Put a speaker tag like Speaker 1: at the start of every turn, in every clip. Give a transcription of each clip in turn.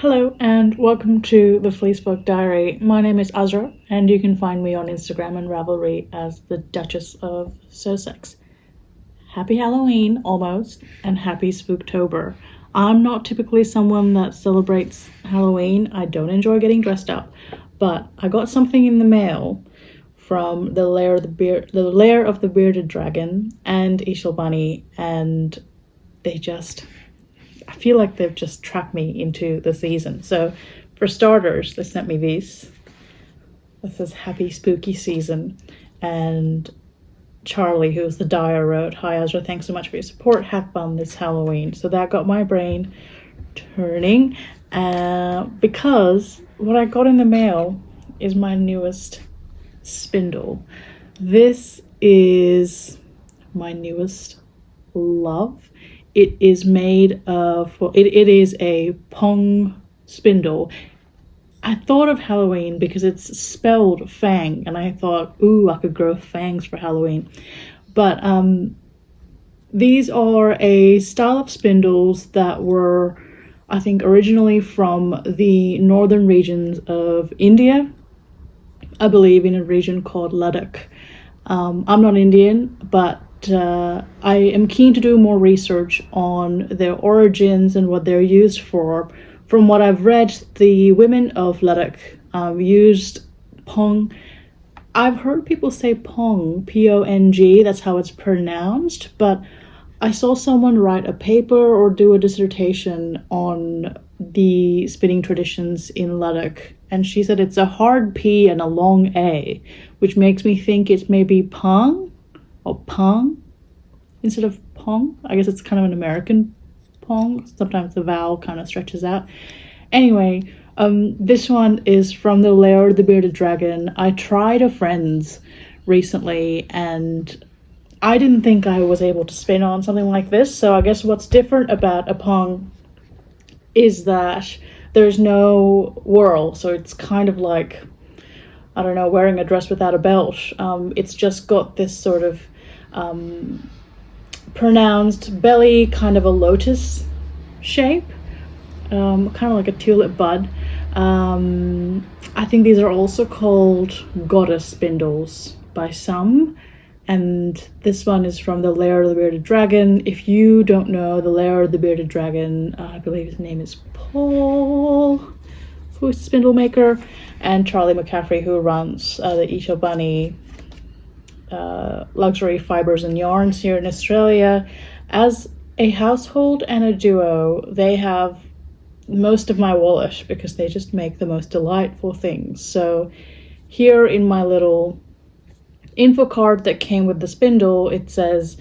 Speaker 1: Hello and welcome to the FleeceFolk Diary. My name is Azra and you can find me on Instagram and Ravelry as the Duchess of Sussex. Happy Halloween, almost, and happy Spooktober. I'm not typically someone that celebrates Halloween. I don't enjoy getting dressed up, but I got something in the mail from the Lair of the Bearded Dragon and Ishal Bunny, and I feel like they've just trapped me into the season. So for starters, they sent me these. This says Happy Spooky Season. And Charlie, who's the dyer, wrote, "Hi Ezra, thanks so much for your support. Have fun this Halloween." So that got my brain turning because what I got in the mail is my newest spindle. This is my newest love. It is made of, it is a Pong spindle. I thought of Halloween because it's spelled Fang, and I thought, ooh, I could grow fangs for Halloween. But these are a style of spindles that were, I think, originally from the northern regions of India. I believe in a region called Ladakh. I'm not Indian, but I am keen to do more research on their origins and what they're used for. From what I've read, the women of Ladakh used Pong. I've heard people say Pong, P-O-N-G, that's how it's pronounced, but I saw someone write a paper or do a dissertation on the spinning traditions in Ladakh, and she said it's a hard P and a long A, which makes me think it's maybe Pong or Pong instead of Pong. I guess it's kind of an American Pong. Sometimes the vowel kind of stretches out. Anyway, this one is from the Lair of the Bearded Dragon. I tried a friend's recently and I didn't think I was able to spin on something like this. So I guess what's different about a Pong is that there's no whirl. So it's kind of like, I don't know, wearing a dress without a belt. It's just got this sort of pronounced belly, kind of a lotus shape, kind of like a tulip bud. I think these are also called goddess spindles by some, and this one is from the Lair of the Bearded Dragon. If you don't know the Lair of the Bearded Dragon, I believe his name is Paul, who's the spindle maker, and Charlie McCaffrey, who runs the Ishal Bunny luxury fibers and yarns here in Australia. As a household and a duo, they have most of my wallet because they just make the most delightful things. So here in my little info card that came with the spindle, it says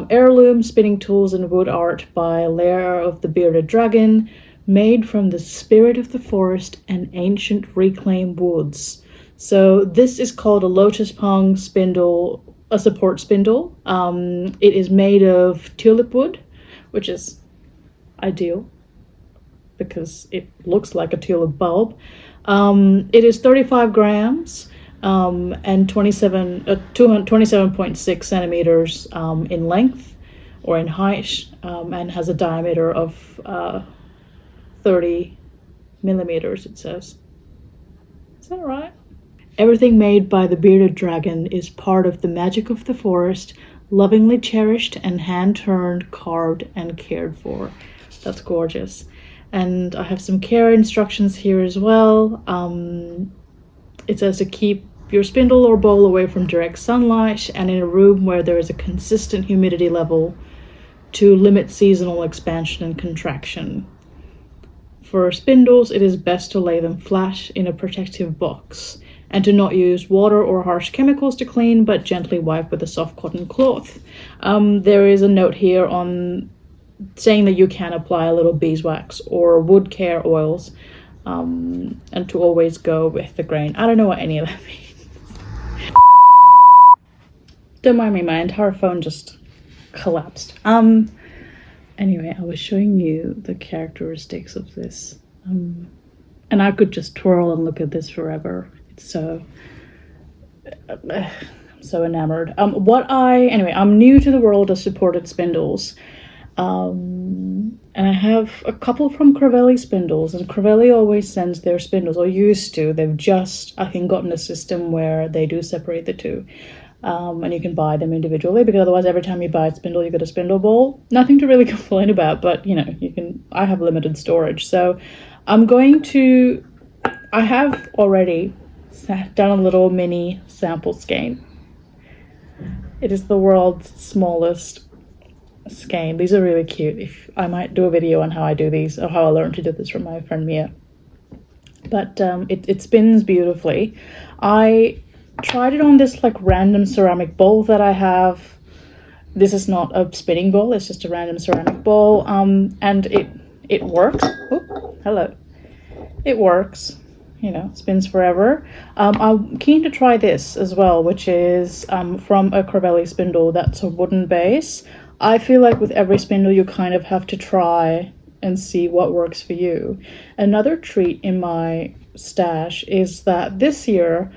Speaker 1: heirloom spinning tools and wood art by Lair of the Bearded Dragon, made from the spirit of the forest and ancient reclaimed woods. So this is called a Lotus Pong spindle, a support spindle. It is made of tulip wood, which is ideal because it looks like a tulip bulb. It is 35 grams and 27.6 centimeters in length or in height, and has a diameter of 30 millimeters, it says. Is that right? Everything made by the Bearded Dragon is part of the magic of the forest, lovingly cherished and hand-turned, carved and cared for. That's gorgeous. And I have some care instructions here as well. It says to keep your spindle or bowl away from direct sunlight and in a room where there is a consistent humidity level to limit seasonal expansion and contraction. For spindles, it is best to lay them flat in a protective box and to not use water or harsh chemicals to clean, but gently wipe with a soft cotton cloth. There is a note here on saying that you can apply a little beeswax or wood care oils, and to always go with the grain. I don't know what any of that means. Don't mind me, my entire phone just collapsed. Anyway, I was showing you the characteristics of this, and I could just twirl and look at this forever. It's so enamored. I'm new to the world of supported spindles. And I have a couple from Crivelli Spindles, and Crivelli always sends their spindles, or used to. They've just, I think, gotten a system where they do separate the two. And you can buy them individually, because otherwise every time you buy a spindle, you get a spindle ball. Nothing to really complain about, but you know, you can, I have limited storage. So I'm going to, I have already done a little mini sample skein. It is the world's smallest skein. These are really cute. I might do a video on how I do these, or how I learned to do this from my friend Mia. But it spins beautifully. I tried it on this like random ceramic bowl that I have. This is not a spinning bowl, it's just a random ceramic bowl. And it works. Oh, hello. It works. You know, spins forever. I'm keen to try this as well, which is from a Crivelli spindle that's a wooden base. I feel like with every spindle you kind of have to try and see what works for you. Another treat in my stash is that this year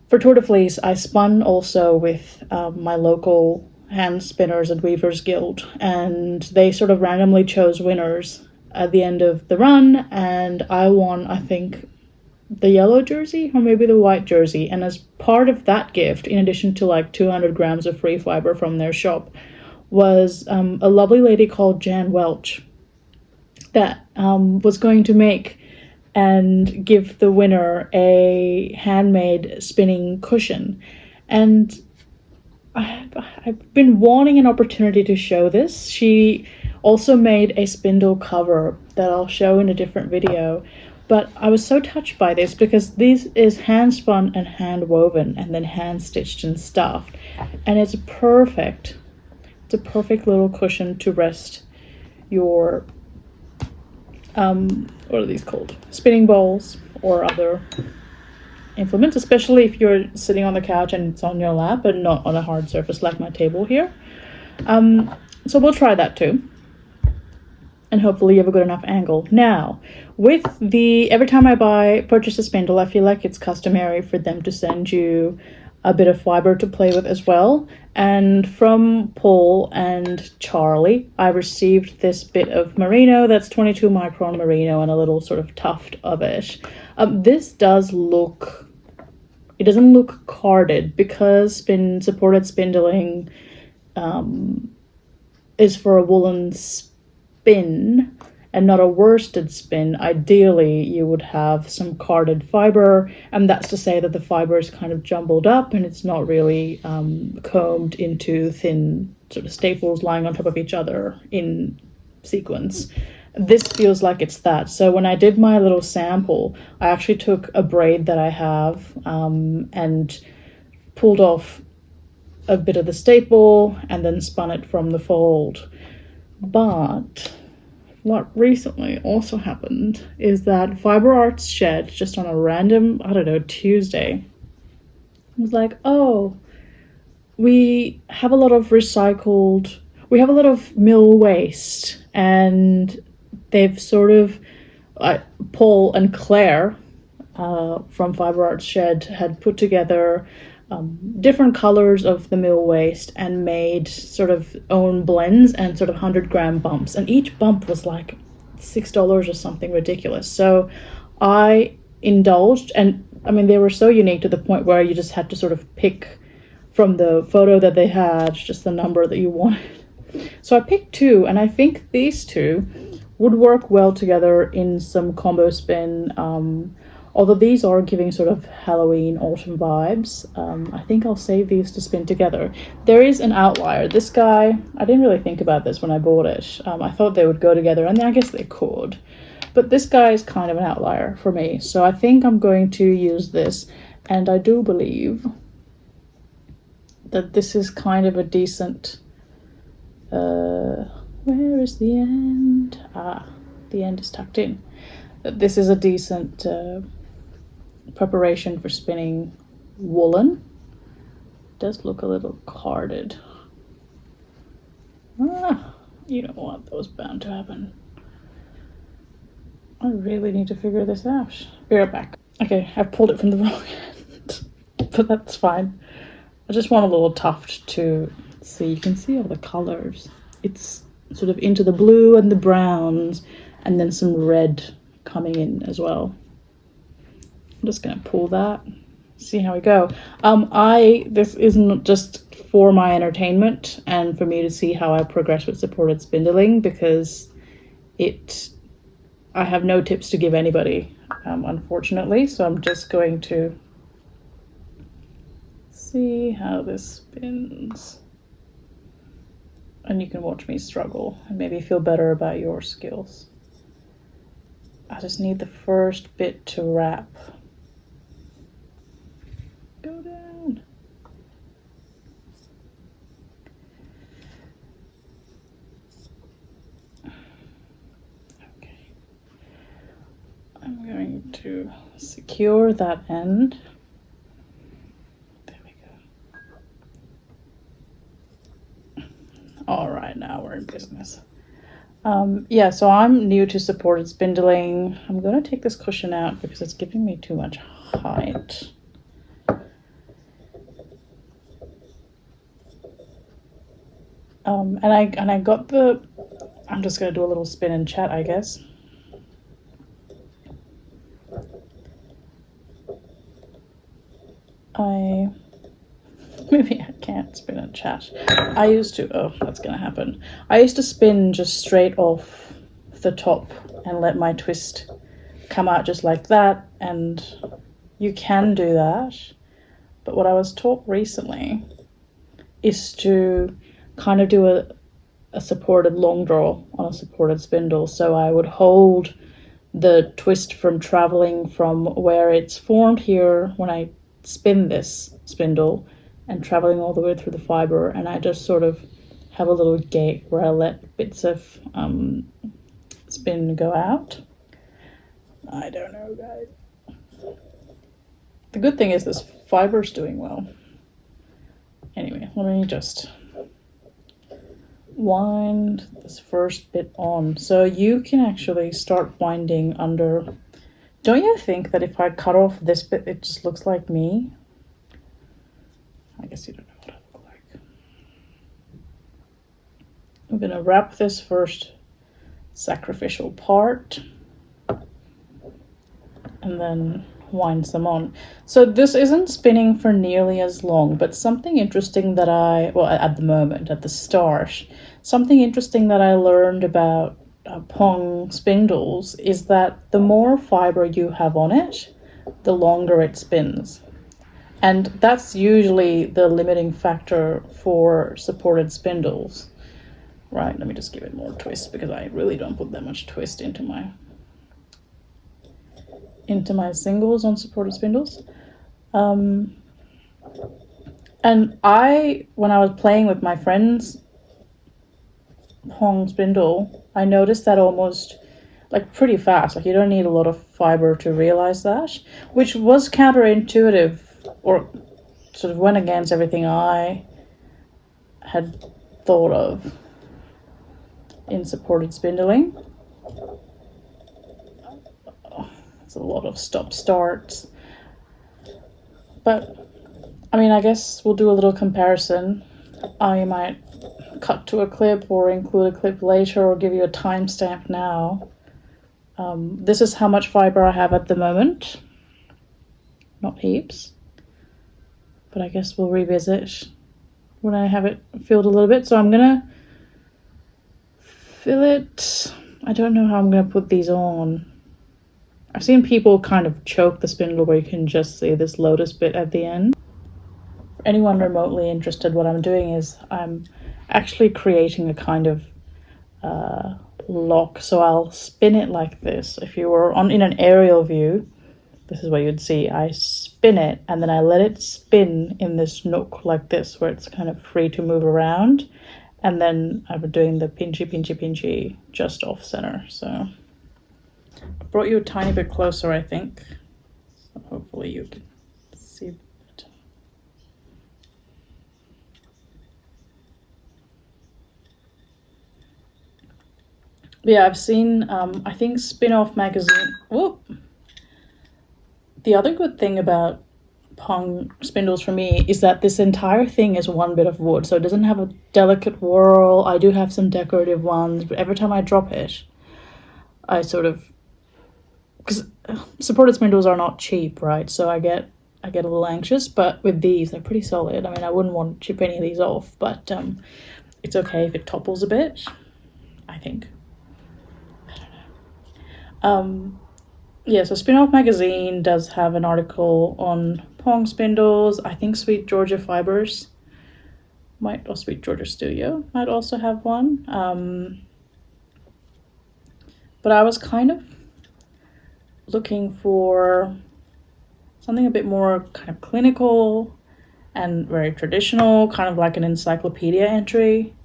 Speaker 1: for Tour de Fleece I spun also with my local hand spinners and weavers guild, and they sort of randomly chose winners at the end of the run, and I won, I think, the yellow jersey or maybe the white jersey. And as part of that gift, in addition to like 200 grams of free fiber from their shop, was a lovely lady called Jan Welch that was going to make and give the winner a handmade spinning cushion. And I've been wanting an opportunity to show this. She also made a spindle cover that I'll show in a different video. But I was so touched by this because this is hand spun and hand woven and then hand stitched and stuffed. And it's a perfect little cushion to rest your, what are these called? Spinning bowls or other implements, especially if you're sitting on the couch and it's on your lap and not on a hard surface like my table here. So we'll try that too. And hopefully you have a good enough angle. Now, with every time I purchase a spindle, I feel like it's customary for them to send you a bit of fiber to play with as well. And from Paul and Charlie, I received this bit of merino that's 22 micron merino and a little sort of tuft of it. This does look, it doesn't look carded because supported spindling is for a woolen spin and not a worsted spin. Ideally you would have some carded fiber, and that's to say that the fiber is kind of jumbled up and it's not really combed into thin sort of staples lying on top of each other in sequence. This feels like it's that. So when I did my little sample, I actually took a braid that I have and pulled off a bit of the staple and then spun it from the fold. But what recently also happened is that Fibre Arts Shed, just on a random, I don't know, Tuesday, was like, oh, we have a lot of mill waste, and they've sort of, Paul and Claire from Fibre Arts Shed had put together different colors of the mill waste and made sort of own blends and sort of 100-gram bumps, and each bump was like $6 or something ridiculous. So I indulged, and I mean they were so unique to the point where you just had to sort of pick from the photo that they had just the number that you wanted. So I picked two, and I think these two would work well together in some combo spin. Although these are giving sort of Halloween autumn vibes, I think I'll save these to spin together. There is an outlier. This guy, I didn't really think about this when I bought it. I thought they would go together, and I guess they could. But this guy is kind of an outlier for me. So I think I'm going to use this, and I do believe that this is kind of a decent... where is the end? Ah, the end is tucked in. This is a decent... preparation for spinning woolen. It does look a little carded. You know what, that was bound to happen. I really need to figure this out. Be right back. Okay, I've pulled it from the wrong end, but that's fine. I just want a little tuft to see. You can see all the colors. It's sort of into the blue and the browns, and then some red coming in as well. I'm just gonna pull that, see how we go. This isn't just for my entertainment and for me to see how I progress with supported spindling, because I have no tips to give anybody, unfortunately, so I'm just going to see how this spins. And you can watch me struggle and maybe feel better about your skills. I just need the first bit to wrap. Go down. Okay. I'm going to secure that end. There we go. All right, now we're in business. Yeah, so I'm new to supported spindling. I'm going to take this cushion out because it's giving me too much height. And I got I'm just going to do a little spin and chat, I guess. Maybe I can't spin and chat. I used to, oh, that's going to happen. I used to spin just straight off the top and let my twist come out just like that. And you can do that. But what I was taught recently is to kind of do a supported long draw on a supported spindle. So I would hold the twist from traveling from where it's formed here when I spin this spindle and traveling all the way through the fibre, and I just sort of have a little gate where I let bits of spin go out. I don't know, guys. The good thing is this fibre's doing well. Anyway, let me just wind this first bit on. So you can actually start winding under. Don't you think that if I cut off this bit, it just looks like me? I guess you don't know what I look like. I'm gonna wrap this first sacrificial part and then wind some on. So this isn't spinning for nearly as long, but something interesting that at the moment, at the start, something interesting that I learned about Pong spindles is that the more fibre you have on it, the longer it spins. And that's usually the limiting factor for supported spindles. Right, let me just give it more twist because I really don't put that much twist into my singles on supported spindles. And when I was playing with my friends Pong spindle, I noticed that almost like pretty fast. Like you don't need a lot of fibre to realize that, which was counterintuitive, or sort of went against everything I had thought of in supported spindling. It's a lot of stop starts, but I mean, I guess we'll do a little comparison. I might cut to a clip or include a clip later or give you a timestamp now. This is how much fibre I have at the moment. Not heaps, but I guess we'll revisit when I have it filled a little bit. So I'm gonna fill it. I don't know how I'm gonna put these on. I've seen people kind of choke the spindle where you can just see this lotus bit at the end. For anyone remotely interested, what I'm doing is I'm actually creating a kind of lock. So I'll spin it like this. If you were in an aerial view, this is what you'd see. I spin it and then I let it spin in this nook like this, where it's kind of free to move around. And then I'm doing the pinchy just off center. So I brought you a tiny bit closer, I think. So hopefully you can see it. Yeah, I've seen, I think Spin-Off magazine. Whoop! The other good thing about Pong spindles for me is that this entire thing is one bit of wood, so it doesn't have a delicate whirl. I do have some decorative ones, but every time I drop it, I sort of, because supported spindles are not cheap, right? So I get a little anxious, but with these, they're pretty solid. I mean, I wouldn't want to chip any of these off, but it's okay if it topples a bit, I think. I don't know. Yeah, so Spin-Off Magazine does have an article on Pong spindles. I think Sweet Georgia Fibers or Sweet Georgia Studio might also have one. But I was kind of looking for something a bit more kind of clinical and very traditional, kind of like an encyclopedia entry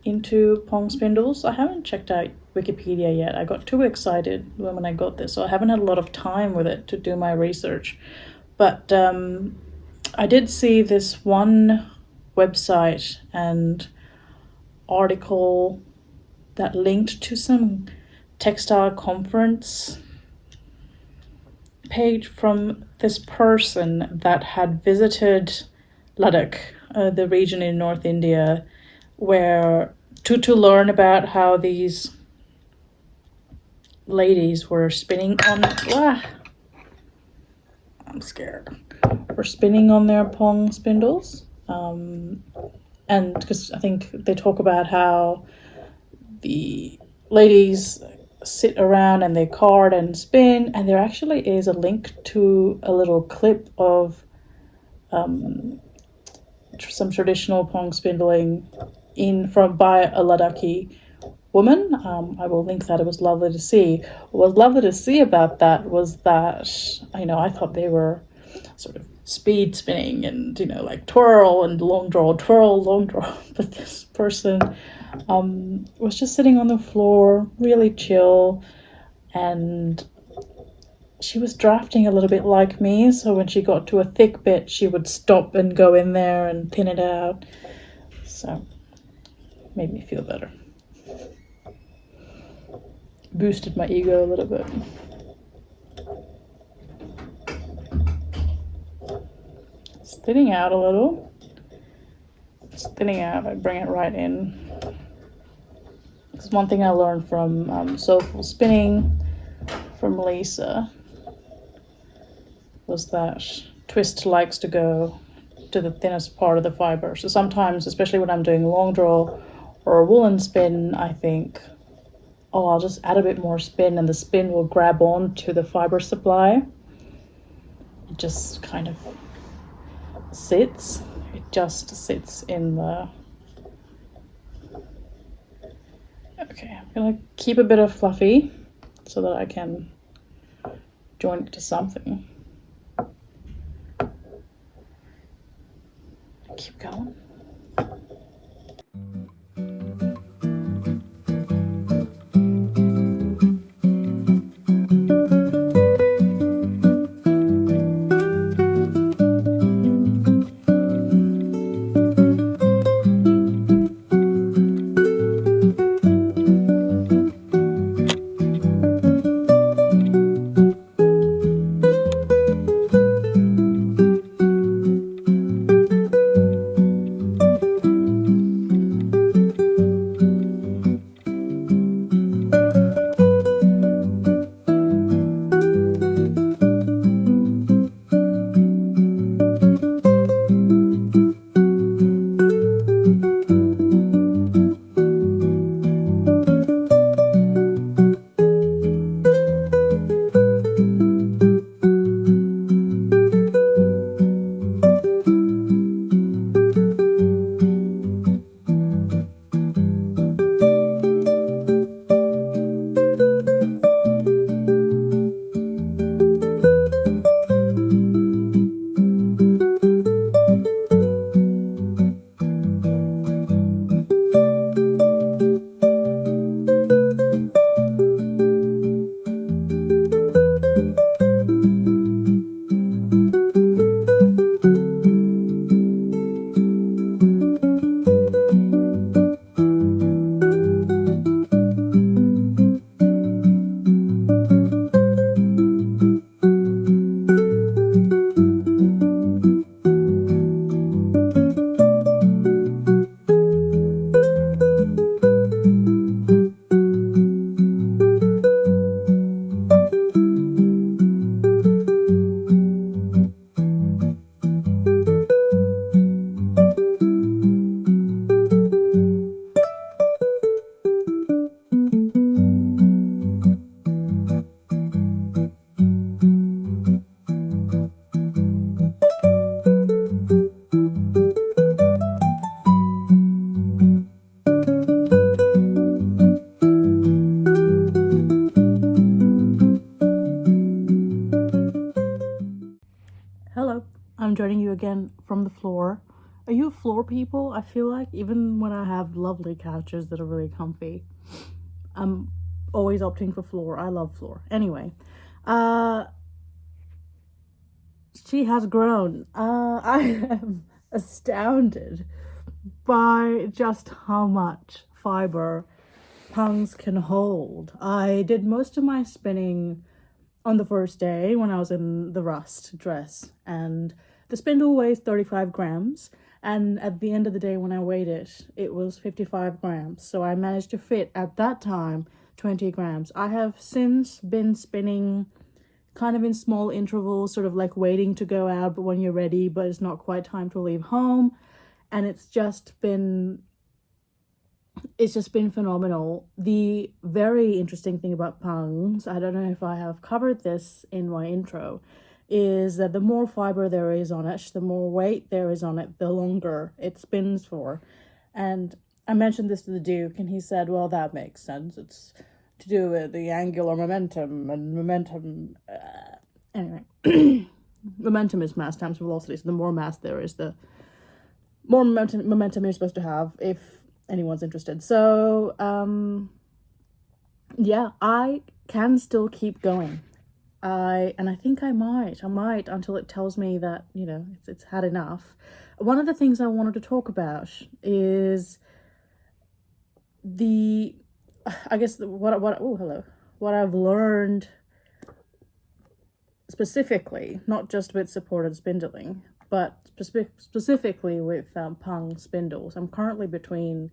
Speaker 1: into Pong spindles. I haven't checked out Wikipedia yet. I got too excited when I got this, so I haven't had a lot of time with it to do my research. But I did see this one website and article that linked to some textile conference page from this person that had visited Ladakh, the region in North India, where to learn about how these ladies were spinning on I'm scared. Were spinning on their Pong spindles. And because I think they talk about how the ladies sit around and they card and spin, and there actually is a link to a little clip of some traditional Pong spindling by a Ladakhi woman. I will link that. It was lovely to see. What was lovely to see about that was that, I thought they were sort of speed spinning and, like twirl and long draw, twirl, long draw. But this person was just sitting on the floor, really chill, and she was drafting a little bit like me. So when she got to a thick bit, she would stop and go in there and thin it out. So made me feel better. Boosted my ego a little bit. It's thinning out a little. It's thinning out. I bring it right in. This is one thing I learned from Soulful Spinning from Lisa, was that twist likes to go to the thinnest part of the fiber. So sometimes, especially when I'm doing long draw or a woolen spin, I think, I'll just add a bit more spin and the spin will grab on to the fiber supply. It just kind of sits. It just sits in the... Okay, I'm gonna keep a bit of fluffy so that I can join it to something. Keep going. I'm joining you again from the floor. Are you floor people? I feel like even when I have lovely couches that are really comfy, I'm always opting for floor. I love floor. Anyway, she has grown. I am astounded by just how much fiber Phangs can hold. I did most of my spinning on the first day when I was in the rust dress, and the spindle weighs 35 grams, and at the end of the day when I weighed it, it was 55 grams. So I managed to fit at that time 20 grams. I have since been spinning kind of in small intervals, sort of like waiting to go out, but when you're ready, but it's not quite time to leave home. And it's just been phenomenal. The very interesting thing about Phangs, I don't know if I have covered this in my intro, is that the more fiber there is on it, the more weight there is on it, the longer it spins for. And I mentioned this to the Duke, and he said, well, that makes sense. It's to do with the angular momentum, and momentum... anyway, momentum is mass times velocity, so the more mass there is, the more momentum you're supposed to have, if anyone's interested. So, yeah, I can still keep going. I think I might until it tells me that, you know, it's had enough. One of the things I wanted to talk about is what I've learned specifically, not just with supported spindling, but specifically with Pang spindles. I'm currently between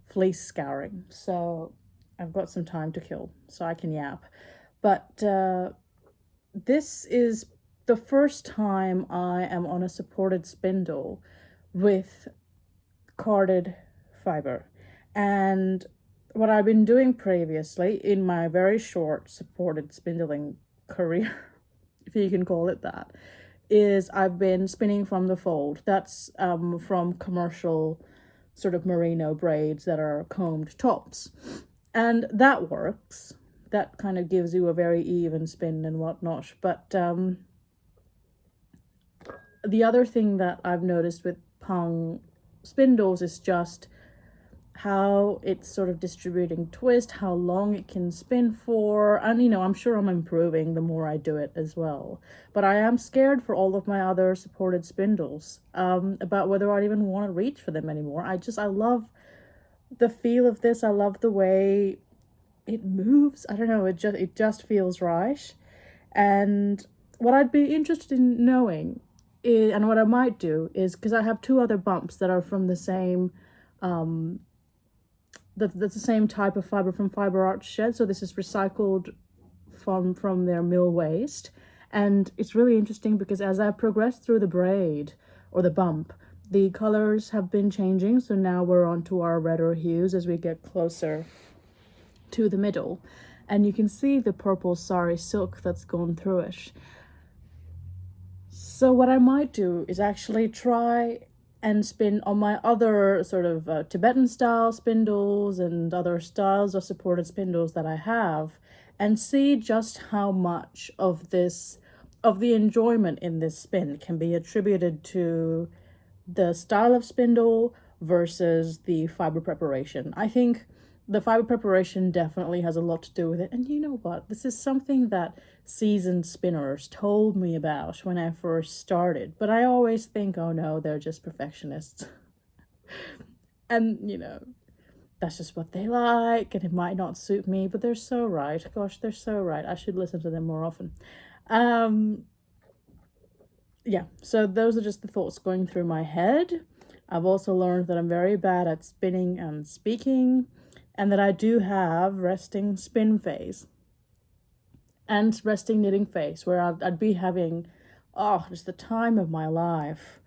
Speaker 1: fleece scouring, so I've got some time to kill, so I can yap. But this is the first time I am on a supported spindle with carded fiber. And what I've been doing previously in my very short supported spindling career, if you can call it that, is I've been spinning from the fold. That's from commercial sort of merino braids that are combed tops. And that works. That kind of gives you a very even spin and whatnot. But the other thing that I've noticed with Pang spindles is just how it's sort of distributing twist, how long it can spin for. And, you know, I'm sure I'm improving the more I do it as well. But I am scared for all of my other supported spindles about whether I'd even want to reach for them anymore. I love the feel of this. I love the way it moves. I don't know, it just feels right. And what I'd be interested in knowing is, and what I might do is, because I have two other bumps that are from the same that's the same type of fiber from Fibre Art Shed. So this is recycled from their mill waste. And it's really interesting because as I progress through the braid or the bump, the colors have been changing. So now we're on to our redder hues as we get closer to the middle. And you can see the purple sari silk that's gone through it. So what I might do is actually try and spin on my other sort of Tibetan style spindles and other styles of supported spindles that I have, and see just how much of the enjoyment in this spin can be attributed to the style of spindle versus the fiber preparation. I think the fiber preparation definitely has a lot to do with it. And you know what? This is something that seasoned spinners told me about when I first started. But I always think, oh no, they're just perfectionists. And, you know, that's just what they like, and it might not suit me, but they're so right. Gosh, they're so right. I should listen to them more often. Yeah, so those are just the thoughts going through my head. I've also learned that I'm very bad at spinning and speaking, and that I do have resting spin phase and resting knitting phase, where I'd be having, just the time of my life,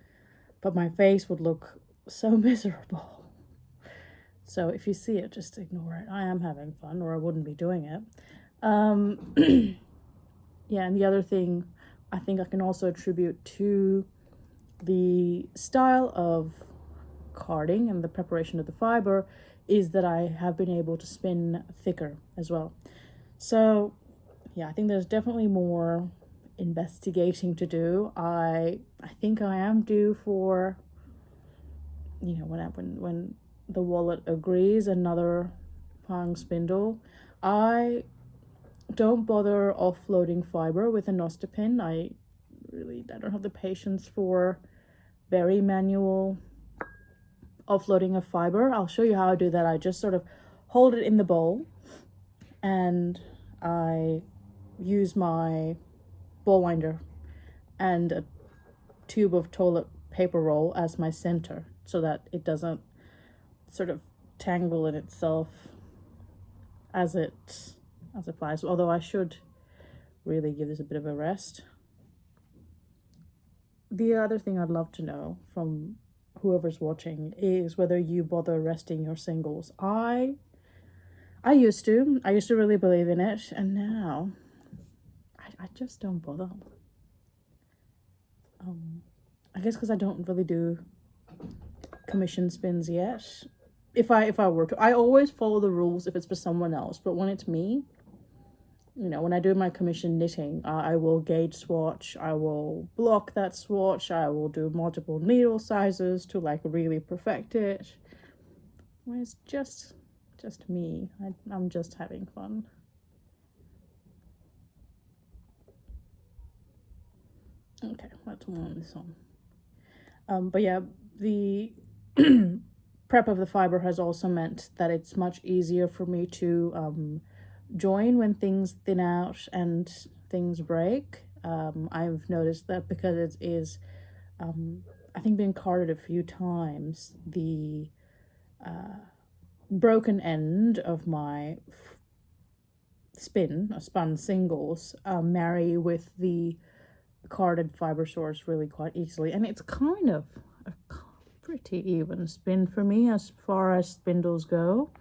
Speaker 1: but my face would look so miserable. So if you see it, just ignore it. I am having fun, or I wouldn't be doing it. Yeah, and the other thing I think I can also attribute to the style of carding and the preparation of the fiber is that I have been able to spin thicker as well. So yeah, I think there's definitely more investigating to do. I think I am due for, you know, when the wallet agrees, another Phangs spindle. I don't bother offloading fibre with a nostopin. I don't have the patience for very manual offloading of fibre. I'll show you how I do that. I just sort of hold it in the bowl and I use my ball winder and a tube of toilet paper roll as my center so that it doesn't sort of tangle in itself as it flies. Although I should really give this a bit of a rest. The other thing I'd love to know from whoever's watching is whether you bother resting your singles. I used to really believe in it, and now I just don't bother. I guess because I don't really do commission spins yet. If I were to, I always follow the rules if it's for someone else, but when it's me, you know, when I do my commission knitting, I will gauge swatch, I will block that swatch, I will do multiple needle sizes to like really perfect it. When it's just me, I'm just having fun. Okay, let's move on this on. But yeah, the prep of the fibre has also meant that it's much easier for me to join when things thin out and things break. I've noticed that because it is, I think, been carded a few times, the broken end of my spun singles marry with the carded fibre source really quite easily, and it's kind of a pretty even spin for me as far as spindles go.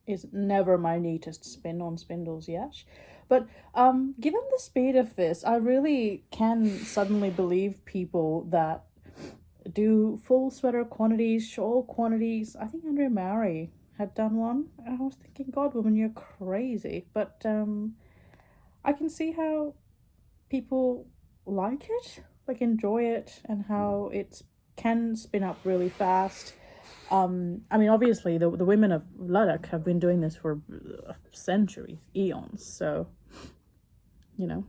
Speaker 1: Is never my neatest spin on spindles yet, but given the speed of this, I really can suddenly believe people that do full sweater quantities, shawl quantities. I think Andrea Mowry had done one, and I was thinking, God, woman, you're crazy. But I can see how people like it, like enjoy it, and how it can spin up really fast. I mean, obviously, the women of Ladakh have been doing this for centuries, eons, so, you know,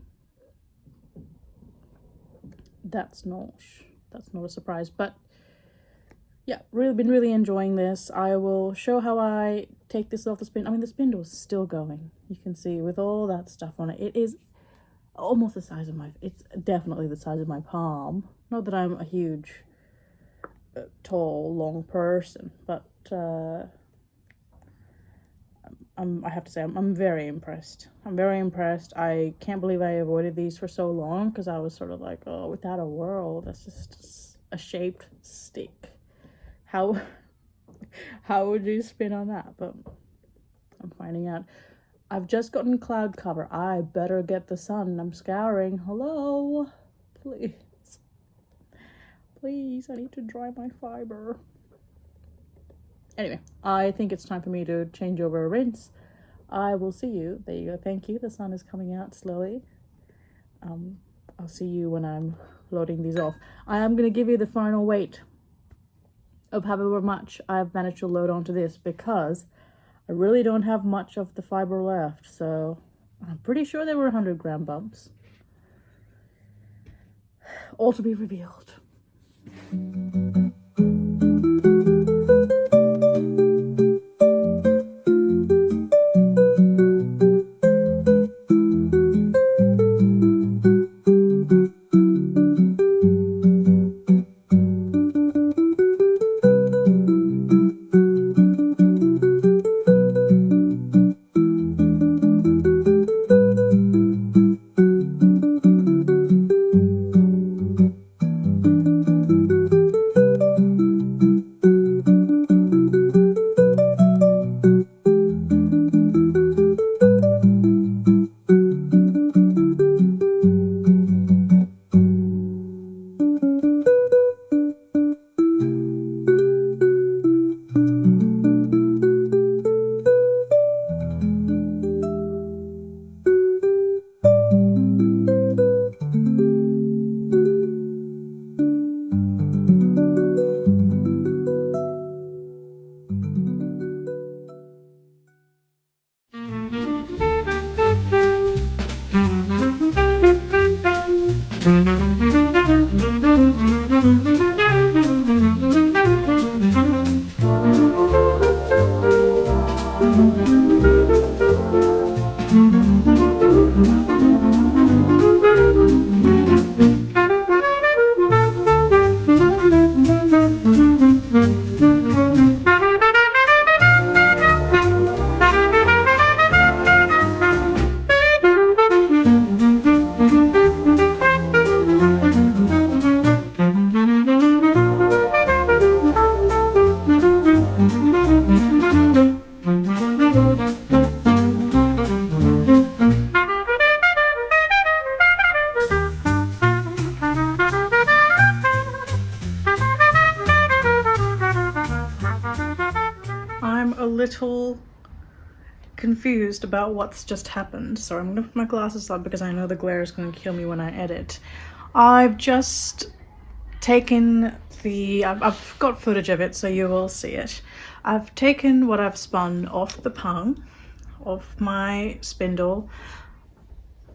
Speaker 1: that's not a surprise. But yeah, been really enjoying this. I will show how I take this off the spin. I mean, the spindle's still going. You can see with all that stuff on it. It is almost the size of it's definitely the size of my palm. Not that I'm a huge, tall, long person, but I have to say I'm very impressed. I'm very impressed. I can't believe I avoided these for so long, because I was sort of like, oh, without a whirl, that's just a shaped stick. How would you spin on that? But I'm finding out. I've just gotten cloud cover. I better get the sun. I'm scouring. Hello, please, I need to dry my fibre. Anyway, I think it's time for me to change over a rinse. I will see you. There you go. Thank you. The sun is coming out slowly. I'll see you when I'm loading these off. I am going to give you the final weight of however much I've managed to load onto this, because I really don't have much of the fibre left. So I'm pretty sure there were 100 gram bumps. All to be revealed. confused about what's just happened. So I'm gonna put my glasses on because I know the glare is gonna kill me when I edit. I've just taken I've got footage of it, so you will see it. I've taken what I've spun off the pung of my spindle.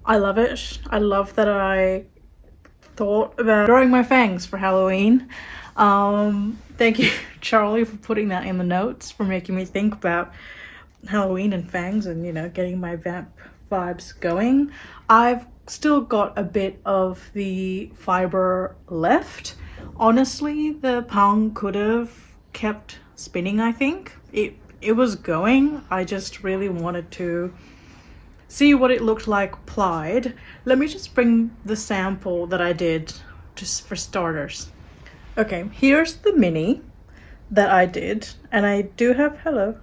Speaker 1: I love it. I love that I thought about growing my fangs for Halloween. Thank you, Charlie, for putting that in the notes, for making me think about Halloween and fangs and, you know, getting my vamp vibes going. I've still got a bit of the fibre left. Honestly, the pung could have kept spinning, I think. It was going. I just really wanted to see what it looked like plied. Let me just bring the sample that I did just for starters. Okay, here's the mini that I did, and I do have, hello,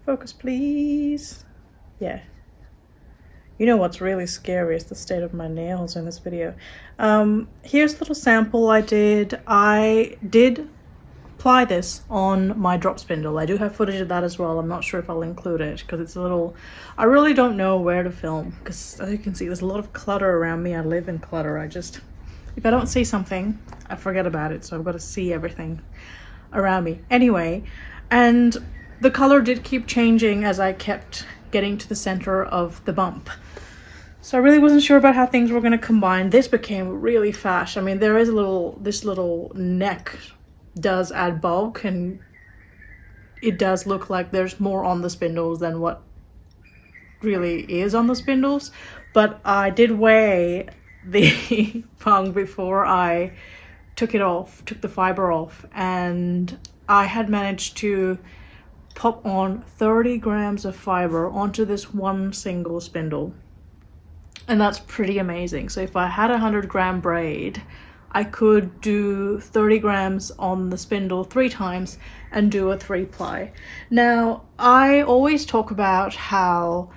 Speaker 1: focus please. Yeah. You know what's really scary is the state of my nails in this video. Here's a little sample I did. I did ply this on my drop spindle. I do have footage of that as well. I'm not sure if I'll include it because it's a little, I really don't know where to film because, as you can see, there's a lot of clutter around me. I live in clutter. If I don't see something, I forget about it. So I've got to see everything around me. Anyway, and the color did keep changing as I kept getting to the center of the bump. So I really wasn't sure about how things were going to combine. This became really fast. I mean, there is this little neck does add bulk, and it does look like there's more on the spindles than what really is on the spindles. But I did weigh the pung before I took the fibre off, and I had managed to pop on 30 grams of fibre onto this one single spindle. And that's pretty amazing. So if I had a 100-gram braid, I could do 30 grams on the spindle 3 times and do a 3-ply. Now, I always talk about how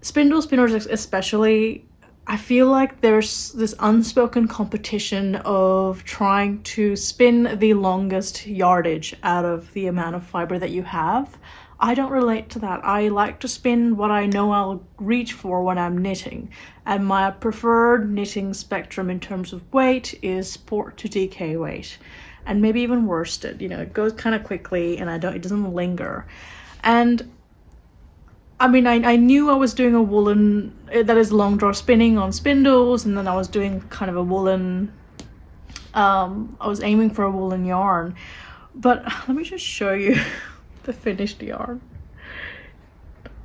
Speaker 1: spindle spinners especially, I feel like there's this unspoken competition of trying to spin the longest yardage out of the amount of fibre that you have. I don't relate to that. I like to spin what I know I'll reach for when I'm knitting. And my preferred knitting spectrum in terms of weight is sport to DK weight. And maybe even worsted. You know, it goes kind of quickly and it doesn't linger. And I mean, I knew I was doing a woolen, that is long draw spinning on spindles, and then I was doing kind of a woolen, I was aiming for a woolen yarn. But let me just show you the finished yarn.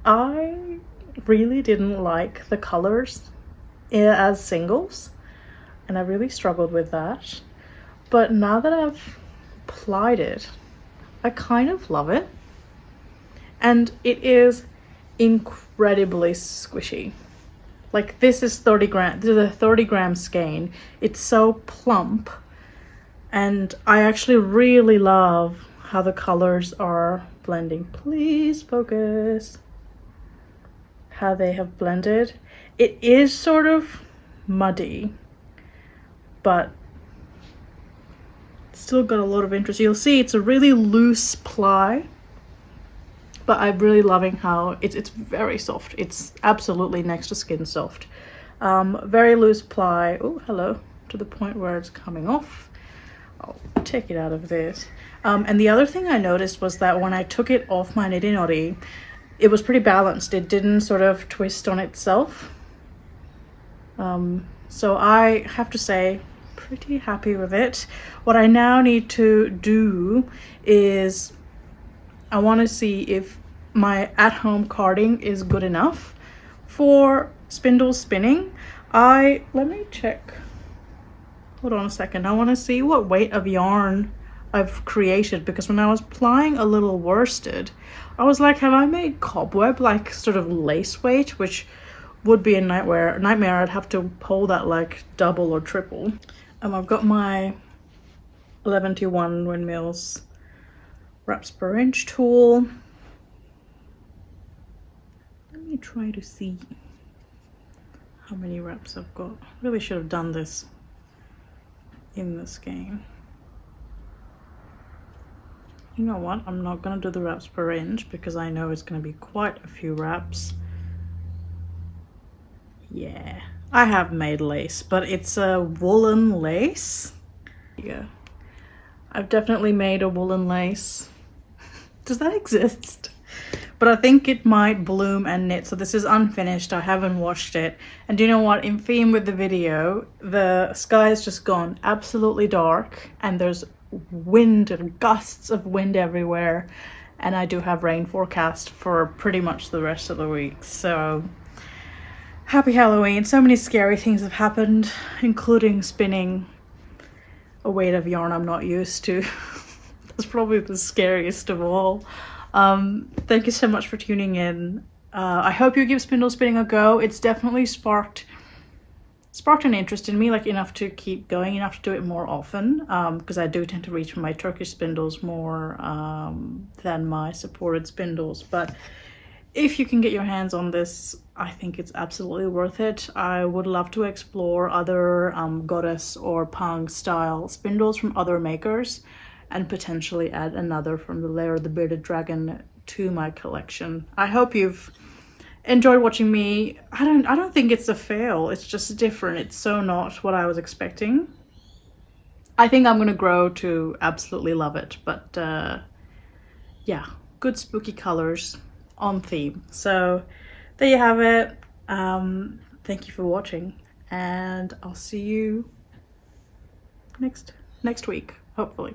Speaker 1: I really didn't like the colors as singles, and I really struggled with that. But now that I've plied it, I kind of love it. And it is incredibly squishy. Like, this is 30 grams. This is a 30-gram skein. It's so plump, and I actually really love how the colors are blending. Please focus. How they have blended. It is sort of muddy, but still got a lot of interest. You'll see it's a really loose ply, but I'm really loving how it's very soft. It's absolutely next to skin soft. Very loose ply. Oh, hello. To the point where it's coming off. I'll take it out of this. And the other thing I noticed was that when I took it off my Niddy Noddy, it was pretty balanced. It didn't sort of twist on itself. So I have to say, pretty happy with it. What I now need to do is I want to see if my at-home carding is good enough for spindle spinning. Let me check. Hold on a second. I want to see what weight of yarn I've created, because when I was plying a little worsted, I was like, have I made cobweb, like sort of lace weight, which would be a nightmare. I'd have to pull that like double or triple. I've got my 1121 windmills wraps per inch tool. Let me try to see how many wraps I've got. Really should have done this in this game. You know what? I'm not gonna do the wraps per inch because I know it's gonna be quite a few wraps. Yeah, I have made lace, but it's a woolen lace. Yeah, I've definitely made a woolen lace. Does that exist? But I think it might bloom and knit. So this is unfinished. I haven't washed it. And do you know what? In theme with the video, the sky has just gone absolutely dark and there's wind and gusts of wind everywhere. And I do have rain forecast for pretty much the rest of the week. So happy Halloween. So many scary things have happened, including spinning a weight of yarn I'm not used to. That's probably the scariest of all. Thank you so much for tuning in. I hope you give spindle spinning a go. It's definitely sparked an interest in me, like enough to keep going, enough to do it more often, because I do tend to reach for my Turkish spindles more than my supported spindles. But if you can get your hands on this, I think it's absolutely worth it. I would love to explore other goddess or pang style spindles from other makers, and potentially add another from the Lair of the Bearded Dragon to my collection. I hope you've enjoyed watching me. I don't think it's a fail. It's just different. It's so not what I was expecting. I think I'm gonna grow to absolutely love it. But yeah, good spooky colors on theme. So there you have it. Thank you for watching, and I'll see you next week, hopefully.